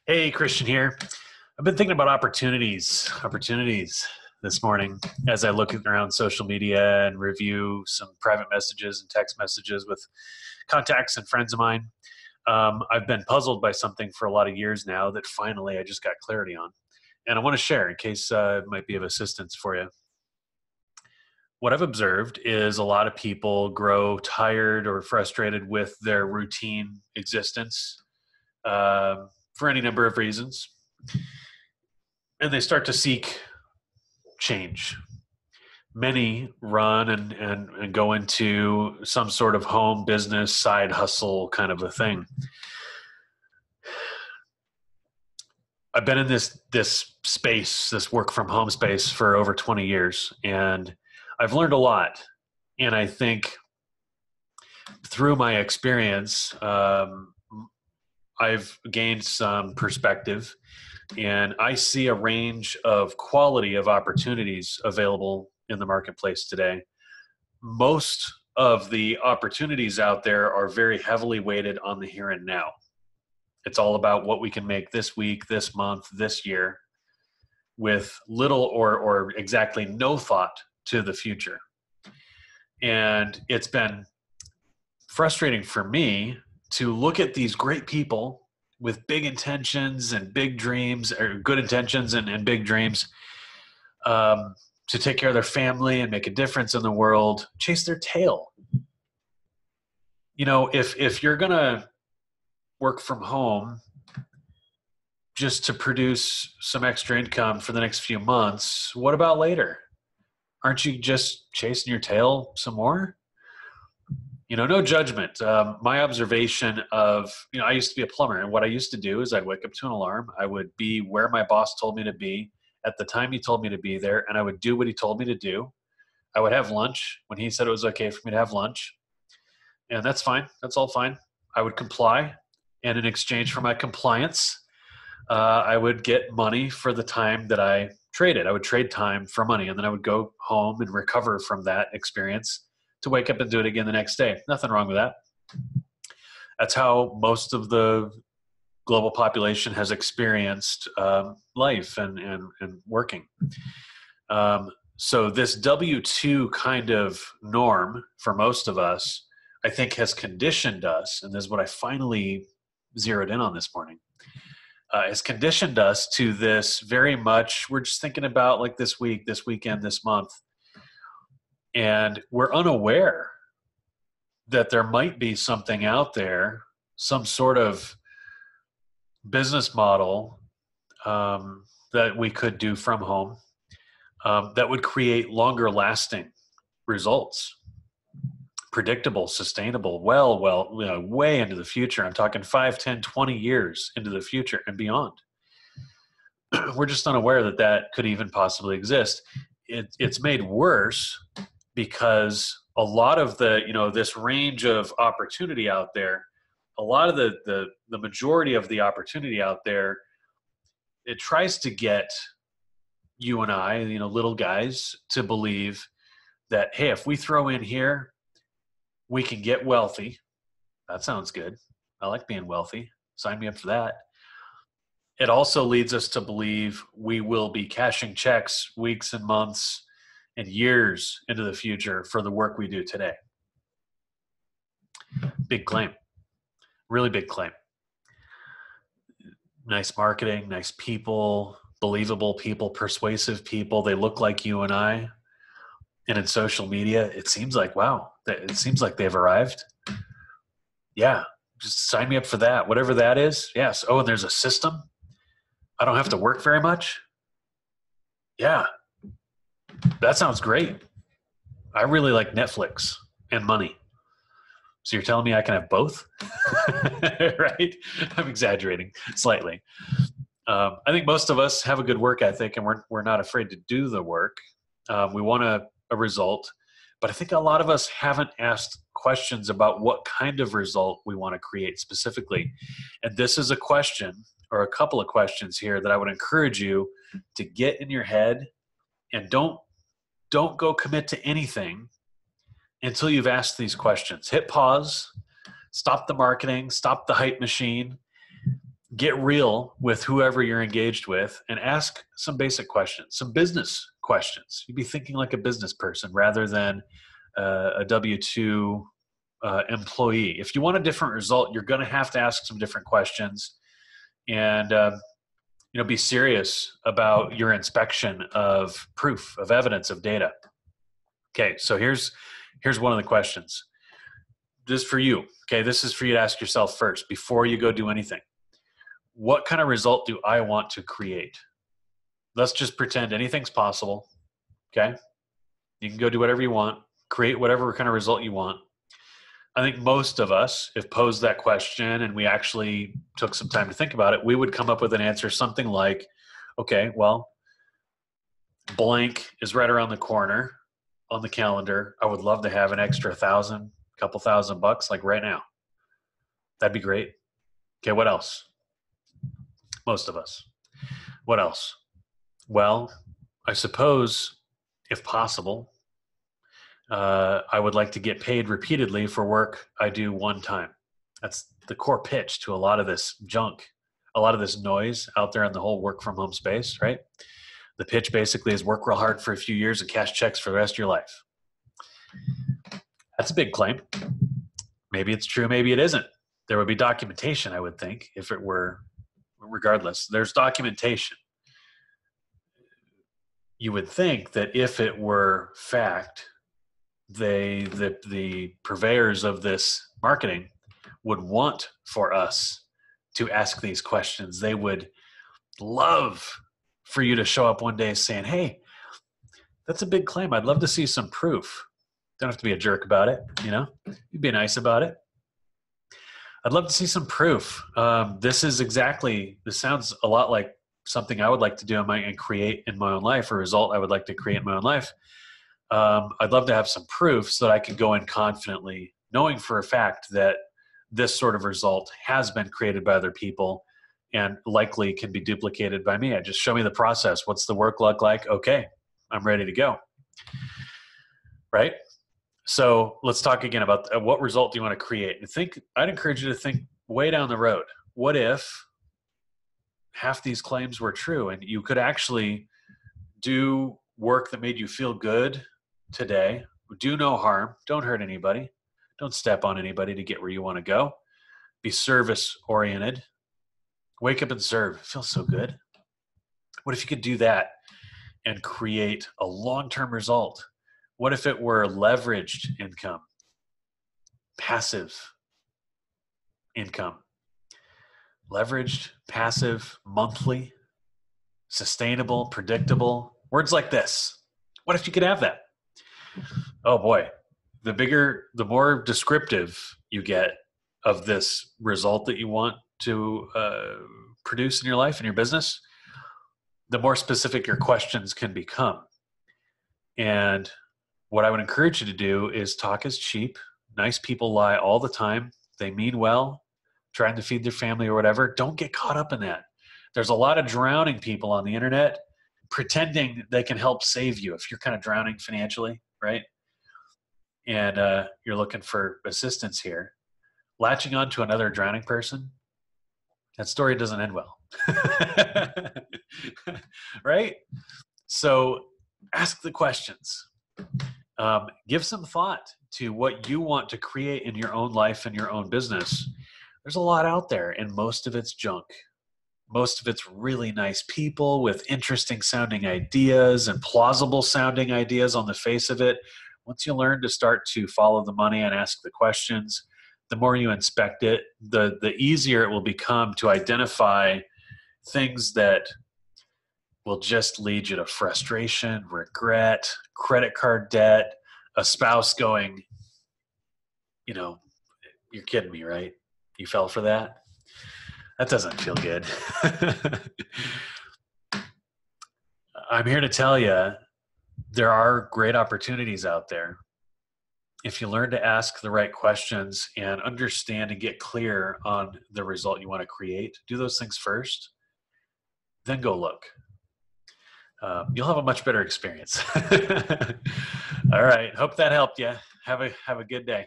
Hey, Christian here. I've been thinking about opportunities this morning as I look around social media and review some private messages and text messages with contacts and friends of mine. I've been puzzled by something for a lot of years now that finally I just got clarity on. And I want to share in case it might be of assistance for you. What I've observed is a lot of people grow tired or frustrated with their routine existence for any number of reasons, and they start to seek change. Many run and go into some sort of home business side hustle kind of a thing. I've been in this space, this work from home space for over 20 years, and I've learned a lot. And I think through my experience, I've gained some perspective, and I see a range of quality of opportunities available in the marketplace today. Most of the opportunities out there are very heavily weighted on the here and now. It's all about what we can make this week, this month, this year, with little or exactly no thought to the future. And it's been frustrating for me to look at these great people with big intentions and big dreams, or good intentions and big dreams, to take care of their family and make a difference in the world, chase their tail. If you're gonna work from home just to produce some extra income for the next few months, what about later? Aren't you just chasing your tail some more? No judgment. My observation of, I used to be a plumber, and what I used to do is I'd wake up to an alarm. I would be where my boss told me to be at the time he told me to be there, and I would do what he told me to do. I would have lunch when he said it was okay for me to have lunch, and that's fine. That's all fine. I would comply, and in exchange for my compliance, I would get money for the time that I traded. I would trade time for money, and then I would go home and recover from that experience to wake up and do it again the next day. Nothing wrong with that. That's how most of the global population has experienced life and working. So this W-2 kind of norm for most of us, I think, has conditioned us, and this is what I finally zeroed in on this morning, has conditioned us to this very much, we're just thinking about like this week, this weekend, this month, and we're unaware that there might be something out there, some sort of business model that we could do from home that would create longer lasting results, predictable, sustainable, way into the future. I'm talking 5, 10, 20 years into the future and beyond. We're just unaware that could even possibly exist. It's made worse because a lot of this range of opportunity out there, a lot of the majority of the opportunity out there, it tries to get you and I, little guys, to believe that, hey, if we throw in here, we can get wealthy. That sounds good. I like being wealthy. Sign me up for that. It also leads us to believe we will be cashing checks weeks and months and years into the future for the work we do today. Big claim. Really big claim. Nice marketing, nice people, believable people, persuasive people. They look like you and I. And in social media, it seems like, wow, it seems like they've arrived. Yeah, just sign me up for that. Whatever that is. Yes. Oh, and there's a system. I don't have to work very much. Yeah, that sounds great. I really like Netflix and money. So you're telling me I can have both? Right? I'm exaggerating slightly. I think most of us have a good work ethic, and we're not afraid to do the work. We want a result, but I think a lot of us haven't asked questions about what kind of result we want to create specifically. And this is a question, or a couple of questions here, that I would encourage you to get in your head, and don't go commit to anything until you've asked these questions. Hit pause, stop the marketing, stop the hype machine, get real with whoever you're engaged with and ask some basic questions, some business questions. You'd be thinking like a business person rather than a W-2 employee. If you want a different result, you're going to have to ask some different questions and be serious about your inspection of proof, of evidence, of data. Okay, so here's one of the questions. Just for you. Okay, this is for you to ask yourself first before you go do anything. What kind of result do I want to create? Let's just pretend anything's possible. Okay, you can go do whatever you want, create whatever kind of result you want. I think most of us, if posed that question and we actually took some time to think about it, we would come up with an answer something like, okay, well, blank is right around the corner on the calendar. I would love to have an extra $1,000, couple $1,000 like right now. That'd be great. Okay, what else? Most of us. What else? Well, I suppose if possible, I would like to get paid repeatedly for work I do one time. That's the core pitch to a lot of this junk, a lot of this noise out there in the whole work from home space, right? The pitch basically is work real hard for a few years and cash checks for the rest of your life. That's a big claim. Maybe it's true, maybe it isn't. There would be documentation, I would think, if it were, regardless. There's documentation. You would think that if it were fact, the purveyors of this marketing would want for us to ask these questions. They would love for you to show up one day saying, hey, that's a big claim. I'd love to see some proof. Don't have to be a jerk about it, You'd be nice about it. I'd love to see some proof. This sounds a lot like something I would like to do and create in my own life, a result I would like to create in my own life. I'd love to have some proof so that I could go in confidently, knowing for a fact that this sort of result has been created by other people and likely can be duplicated by me. Just show me the process. What's the work look like? Okay, I'm ready to go. Right? So let's talk again about what result do you want to create? I'd encourage you to think way down the road. What if half these claims were true and you could actually do work that made you feel good today, do no harm, don't hurt anybody, don't step on anybody to get where you want to go, be service oriented, wake up and serve. It feels so good. What if you could do that and create a long-term result? What if it were leveraged income, passive income, leveraged, passive, monthly, sustainable, predictable, words like this? What if you could have that? Oh boy, the more descriptive you get of this result that you want to produce in your life and your business, the more specific your questions can become. And what I would encourage you to do is talk is cheap. Nice people lie all the time. They mean well, trying to feed their family or whatever. Don't get caught up in that. There's a lot of drowning people on the internet pretending they can help save you if you're kind of drowning financially, right? And you're looking for assistance here. Latching on to another drowning person, that story doesn't end well. Right? So ask the questions. Give some thought to what you want to create in your own life and your own business. There's a lot out there, and most of it's junk. Most of it's really nice people with interesting sounding ideas and plausible sounding ideas on the face of it. Once you learn to start to follow the money and ask the questions, the more you inspect it, the easier it will become to identify things that will just lead you to frustration, regret, credit card debt, a spouse going, you're kidding me, right? You fell for that? That doesn't feel good. I'm here to tell you there are great opportunities out there. If you learn to ask the right questions and understand and get clear on the result you want to create, do those things first, then go look. You'll have a much better experience. All right. Hope that helped you. Have a good day.